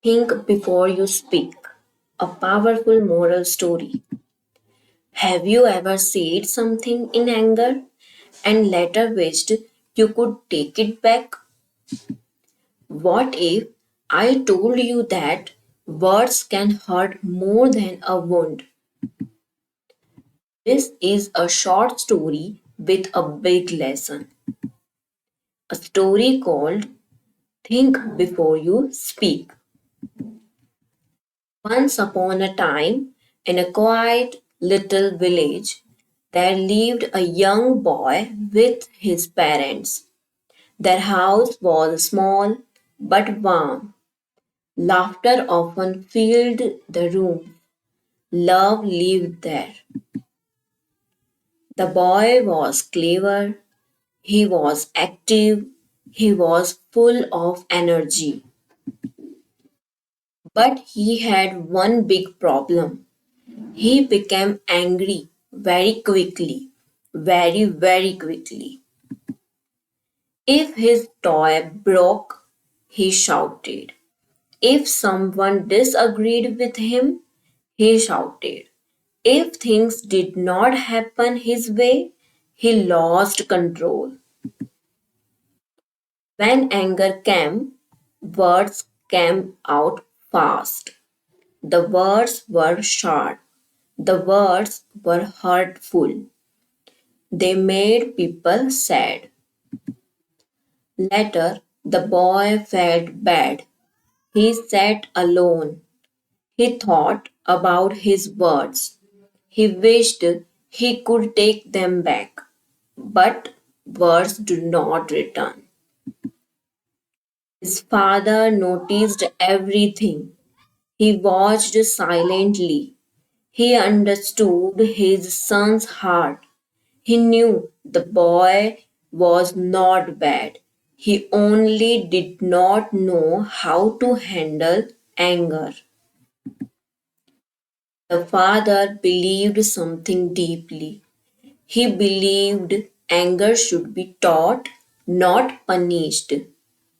Think before you speak. A powerful moral story. Have you ever said something in anger and later wished you could take it back? What if I told you that words can hurt more than a wound? This is a short story with a big lesson. A story called Think Before You Speak. Once upon a time, in a quiet little village, there lived a young boy with his parents. Their house was small but warm. Laughter often filled the room. Love lived there. The boy was clever, he was active, he was full of energy. But he had one big problem. He became angry very quickly, very quickly. If his toy broke, he shouted. If someone disagreed with him, he shouted. If things did not happen his way, he lost control. When anger came, words came out fast. The words were sharp. The words were hurtful. They made people sad. Later, the boy felt bad. He sat alone. He thought about his words. He wished he could take them back. But words do not return. His father noticed everything. He watched silently. He understood his son's heart. He knew the boy was not bad. He only did not know how to handle anger. The father believed something deeply. He believed anger should be taught, not punished.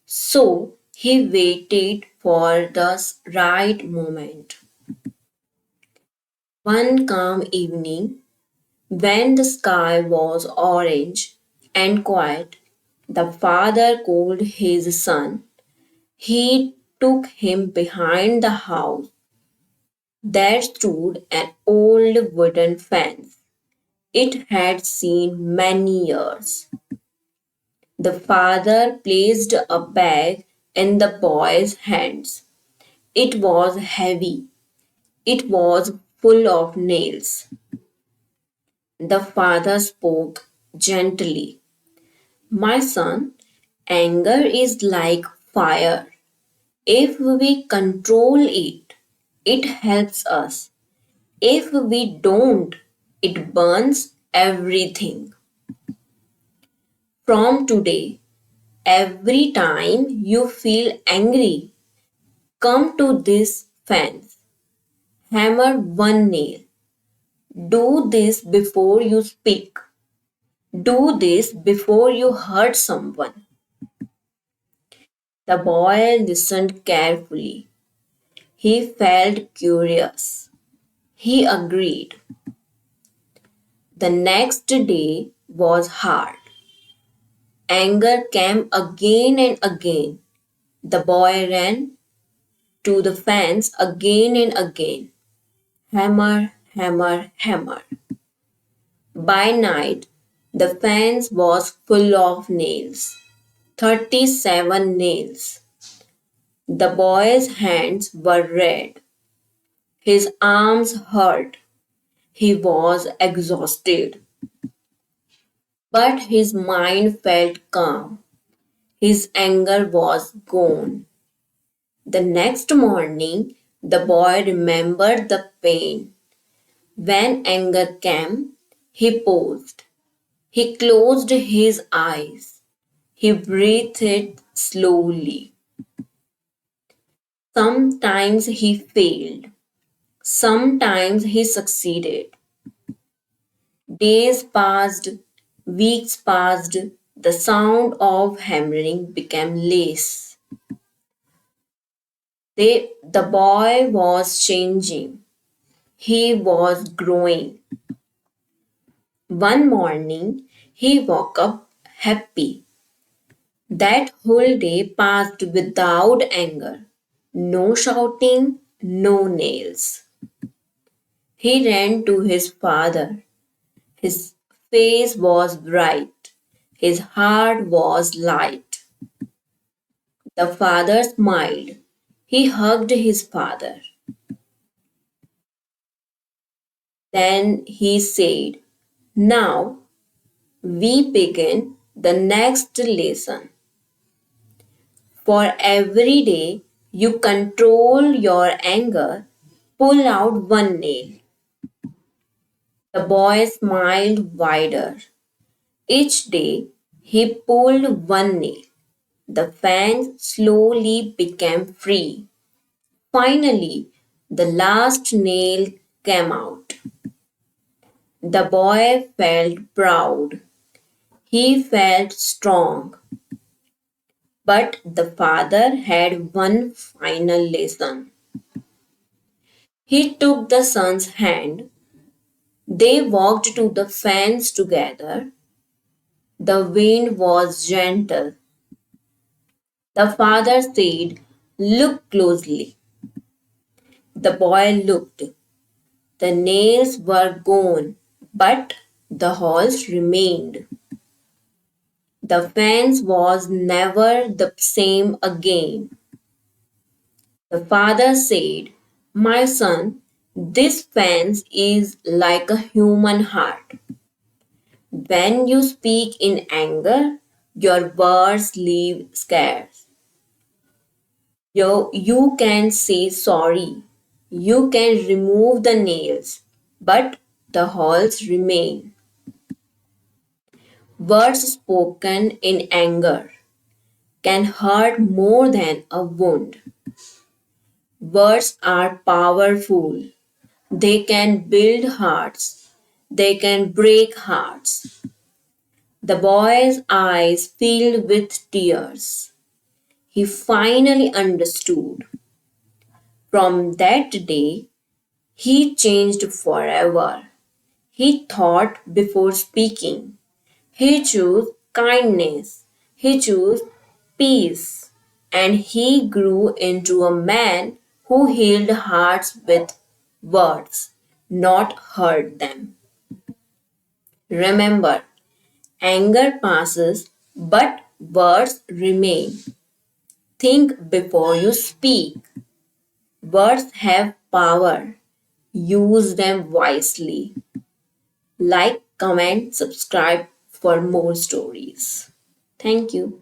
So he waited for the right moment. One calm evening, when the sky was orange and quiet, the father called his son. He took him behind the house. There stood an old wooden fence. It had seen many years. The father placed a bag in the boy's hands. It was heavy. It was full of nails. The father spoke gently. My son, anger is like fire. If we control it, it helps us. If we don't, it burns everything. From today, every time you feel angry, come to this fence, hammer one nail. Do this before you speak. Do this before you hurt someone. The boy listened carefully. He felt curious. He agreed. The next day was hard. Anger came again and again. The boy ran to the fence again and again. Hammer, hammer, hammer. By night, the fence was full of nails. 37 nails. The boy's hands were red. His arms hurt. He was exhausted. But his mind felt calm. His anger was gone. The next morning, the boy remembered the pain. When anger came, he paused. He closed his eyes. He breathed slowly. Sometimes he failed. Sometimes he succeeded. Days passed, weeks passed, the sound of hammering became less. The boy was changing. He was growing. One morning, he woke up happy. That whole day passed without anger. No shouting, no nails. He ran to his father. His face was bright. His heart was light. The father smiled. He hugged his father. Then he said, "Now we begin the next lesson. For every day you control your anger, pull out one nail." The boy smiled wider. Each day he pulled one nail. The fan slowly became free. Finally, the last nail came out. The boy felt proud. He felt strong. But the father had one final lesson. He took the son's hand. They walked to the fence together. The wind was gentle. The father said, "Look closely." The boy looked. The nails were gone, but the holes remained. The fence was never the same again. The father said, "My son, this fence is like a human heart. When you speak in anger, your words leave scars. You can say sorry. You can remove the nails, but the holes remain." Words spoken in anger can hurt more than a wound. Words are powerful. They can build hearts. They can break hearts. The boy's eyes filled with tears. He finally understood. From that day, he changed forever. He thought before speaking. He chose kindness. He chose peace. And he grew into a man who healed hearts with words, not hurt them. Remember, anger passes, but words remain. Think before you speak. Words have power. Use them wisely. Like, comment, subscribe for more stories. Thank you.